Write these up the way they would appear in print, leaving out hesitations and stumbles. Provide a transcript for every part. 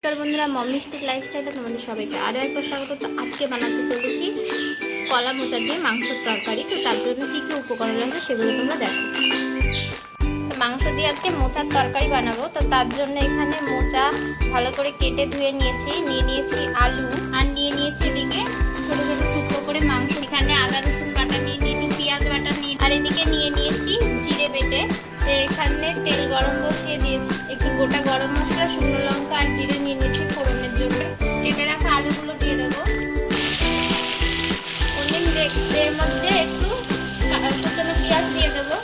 নমস্কার বন্ধুরা, mummy stick লাইফস্টাইলে তোমাদের সবাইকে আরও একবার স্বাগত। তো আজকে বানাতে চলেছি কলা মোচা দিয়ে মাংসের তরকারি। তো তার জন্য কী কী উপকরণ লাগবে সেগুলো তোমরা দেখো। মাংস দিয়ে আজকে মোচার তরকারি বানাবো। তো তার জন্য এখানে মোচা ভালো করে কেটে ধুয়ে নিয়েছি, আলু আর নিয়ে নিয়েছি এদিকে ছোটো ছোটো টুকরো করে মাংস। এখানে আদা রসুন বাটা নিয়ে নিয়েছি, পেঁয়াজ বাটা নিয়ে, আর এদিকে নিয়ে নিয়েছি জিরে বেটে। তো এখানে তেল গরম বসিয়ে দিয়েছি, একটু গোটা গরম মশলা, শুকনো লঙ্কা আর জিরে নিয়ে নিয়েছি ফোড়নের জন্য। কেটে রাখা আলুগুলো দিয়ে দেবো। এর মধ্যে একটু কুচনো পেঁয়াজ দিয়ে দেবো।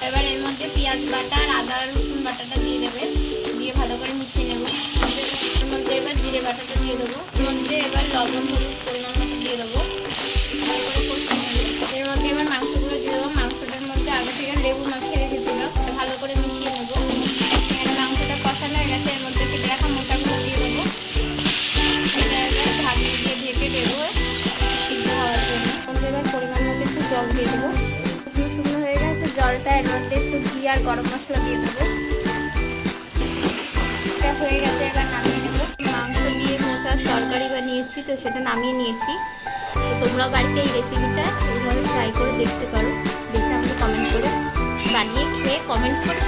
এবার এর মধ্যে পেঁয়াজ বাটা আর আদা রসুন বাটাটা দিয়ে দেবে, দিয়ে ভালো করে মিশিয়ে নেবো। এর মধ্যে এবার জিরে বাটাটা দিয়ে দেবো। এর মধ্যে এবার লবণ হলুদ পরিমাণ মতো দিয়ে দেবো, ভালো করে কষিয়ে নেবো। এর মধ্যে এবার মাংসগুলো দিয়ে দেবো। মাংসটার মধ্যে আগে থেকে লেবু মাখিয়ে রেখেছিল, ভালো করে মিশিয়ে নেবো। মাংসটা কষানো হয়ে গেছে, এর মধ্যে কেটে রাখা মোচাগুলো দিয়ে দেবো। এটা এবার ঢাকনি দিয়ে ঢেকে দেবো সিদ্ধ হওয়ার জন্য। এবার পরিমাণ মতো একটু জল দিয়ে দেবো। শুকনো হয়ে গেছে জলটা, এর মধ্যে একটু ঘি আর গরম মশলা দিয়ে দেবো। এটা হয়ে গেছে, এবার নামিয়ে নেবো। মাংস দিয়ে মোচার তরকারি বানিয়েছি, তো সেটা নামিয়ে নিয়েছি। তো তোমরাও বাড়িতে এই রেসিপিটা এইভাবে ট্রাই করে দেখতে পারো। দেখে আমাকে কমেন্ট করে বানিয়ে খেয়ে কমেন্ট করে